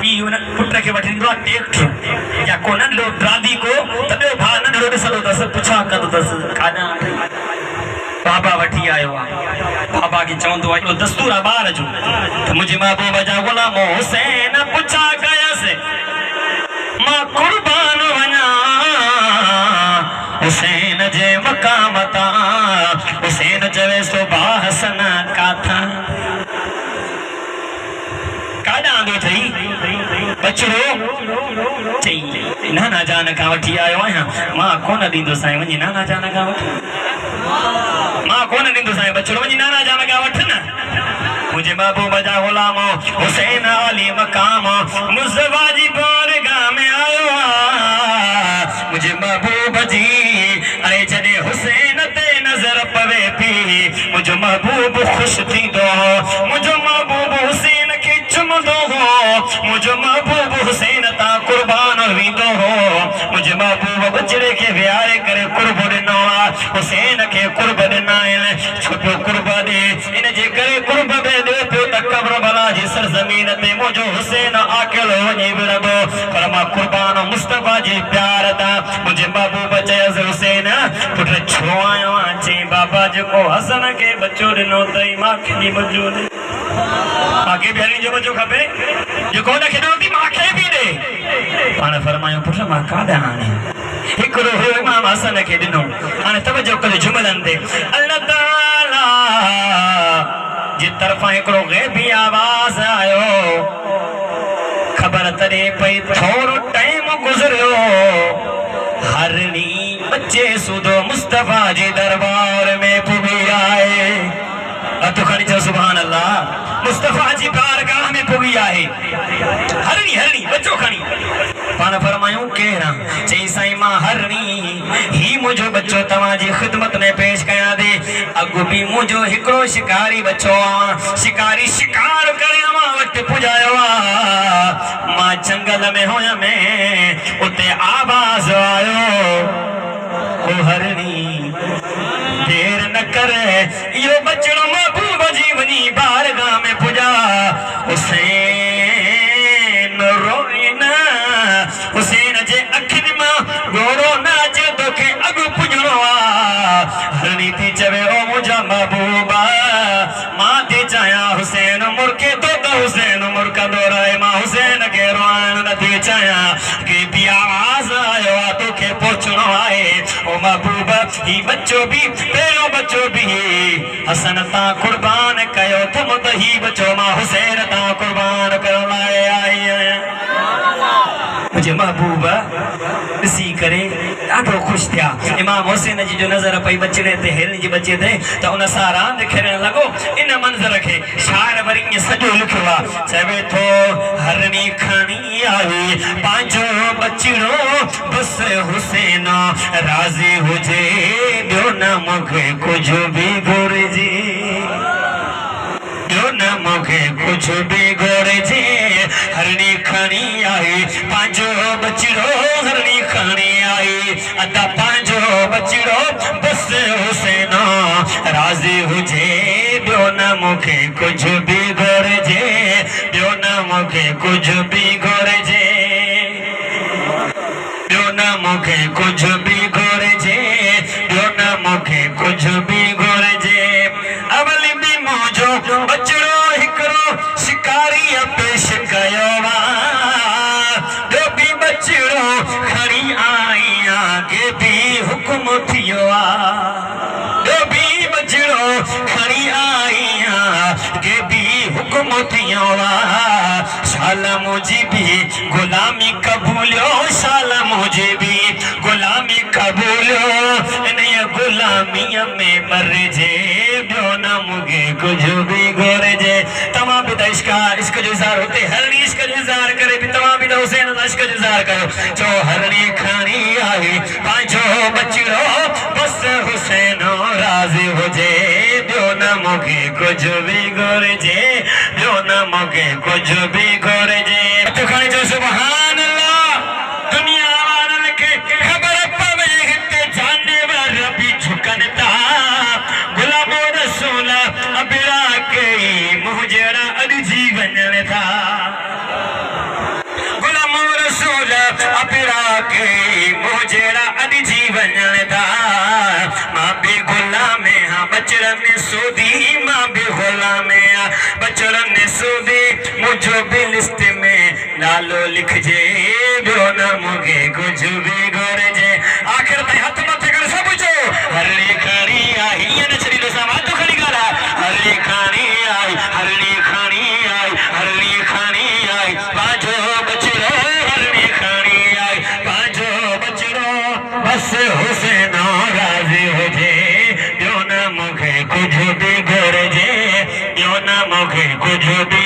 ई उन पुत्र के वठिंदो टेक्टर या कोनन लो ड्रादी को तबे भानन रो सलो दस पुछा कद दस काना बाबा वठी आयो बाबा की चवंदो आहे दस्तूर बार जो तो मुझे महबूब जा गुलाम हुसैन पुछा गया से मां कुर्बान वना हुसैन जे मकाम ता हुसैन चवे सो बाहसन काथा काडा आंदो थई बचड़ो चई नाना जान का वठी आयो आहियां मां कोन दींदो साईं वनी नाना जान का वठी मां कोन दींदो साईं बचड़ो वनी नाना जान का वठ न मुझे महबूब जा गुलाम हुसैन अली मकाम मुस्तफा जी बारगाह में आयो मुझे महबूब जी अरे जने हुसैन ते नजर पवे पी मुझे महबूब खुश थी दो मुझे महबूब हुसैन के चुमदो हो मुझे महबूब हुसैन ता कुर्बान वींदो हो मुझे महबूब बचड़े के व्यारे करे कुर्ब ॾिनो हुसैन के कुर्ब ॾिना छोटो कुर्ब दे इन जे करे कुर्ब दे पियो त कब्र भला जी सरजमीन ते मुझो हुसैन अकेलो वञी विरंदो पर मां कुर्बान मुस्तफा जी प्यार ता मुझे महबूब चयस हुसैन पुट छो आयो चे बाबा जेको हसन के बच्चो ॾिनो तई मां खे बच्चो दे आगे भी जो बच्चो खपे जो कोन खे ॾिनो थी मां खे भी दे पाण फरमायो पुट मां काॾा आणे हिकड़ो हो इमाम हसन के ॾिनो हाणे तवजो कजो जुमलन ते अल्लाह ताला जी तरफा हिकड़ो गैबी आवाज आयो खबर तरे पई थोरो टाइम गुजरियो हरनी बच्चे सुदो मुस्तफा जी दरबार में पुगी आए अतो खणी चो सुभान अल्लाह मुस्तफा जी बारगाह में पुगी आए हरनी हरनी बच्चो खणी पान फरमायूं केरा चई साईं मां हरनी ही मुझो बच्चो तवा जी खिदमत में पेश कया दे अगु भी मुझो हिकड़ो शिकारी बच्चो शिकारी शिकार करे मां वट पुजायो मां जंगल में होया में उते आवाज आयो ओ हरनी देर न करे यो बच्चो महबूब जी वनी बारगाह में पुजा हुसैन रोइना हुसैन जे अखिन मां गोरो नाच तोखे अगु पुजणो हरनी थी चवे ओ मुझा महबूबा मां थी चाया हुसैन मुरके तो हुसैन मुरका दोराए मां हुसैन के रोइण न थी चाया के भी आवाज आयो तोखे पहुचणो आए ओ महबूबा ही बच्चो भी पेरो बच्चो भी हसन ता कुर्बान कयो तुम त ही बच्चो मां हुसैन ता कुर्बान करण लाए आई मुझे महबूबा ॾिसी करे ॾाढो खुश थिया इमाम हुसैन जी जो नज़र पई बचड़े ते हिरन जी बचे ते त उन सां रांदि खेॾण लॻो इन मंज़र खे शायर वरी ईअं सॼो लिखियो आहे चवे थो हरणी खणी आई पंहिंजो बचड़ो बस हुसैन राज़ी हुजे ॿियो न मूंखे कुझु बि घुरिजे न मूंखे कुझु बि घुरिजे हरणी खणी आई पंहिंजो बचड़ो हरणी खणी आई अदा पंहिंजो बचड़ो बस हुसैन राज़ी हुजे ॿियो न मूंखे कुझु बि घुरिजे ॿियो न मूंखे कुझु बि घुरिजे ॿियो न मूंखे कुझु बि घुरिजे ॿियो न मूंखे कुझु बि घुरिजे अवल बि मुंहिंजो बचड़ो हिकड़ो शिकारी पेश कयो ॿियो बि बचड़ो खणी आई आगे भी हुकुम थियो ॿियो बि बचड़ो खणी आई आगे भी हुकुम थियो शाल मुझी भी गुलामी कबूलियो शाल मुझी भी गुलामी कबूलियो इन गुलामीअ में मरजे ॿियो न मूंखे कुझु बि घुरिजे तव्हां बि त इश्क जो इज़हार होते हरणी इश्क जो इज़हार करे भी तव्हां बि त हुसैन सां इश्क जो इज़हार कयो चो हरणी खणी आई पंहिंजो बचड़ो बस हुसैन राज़ी हुजे ॿियो न मूंखे कुझु बि घुरिजे ॿियो न मूंखे कुझु बि घुरिजे हथ खणी चओ सुभान अल्लाह दुनिया वारनि खे ख़बर पवे हिते जानवर बि झुकनि था गुलाबो रसूल अबिरा कई मुंहिंजड़ा अॾिजी वञनि था अपिड़ा के मुझेरा अद जीवन दा मां भी गुलाम हाँ बचड़न सूदी मां भी गुलाम हाँ बचड़न सूदी मुझो भी लिस्ट में नालो लिखजे बियो न मुगे कुछ भी घुरजे आखिर ताईं हथ मथे करे सब जो हरली खणी आई ये न छड़ी दोसा वातो खणी गाला हरली खणी आई हरली खणी आई हरली खणी आई बाजो बचड़ो हरली खणी आई बाजो बचड़ो बस हुसैन राजी होजे बियो न मुगे कुछ भी घुरजे बियो न मुगे कुछ भी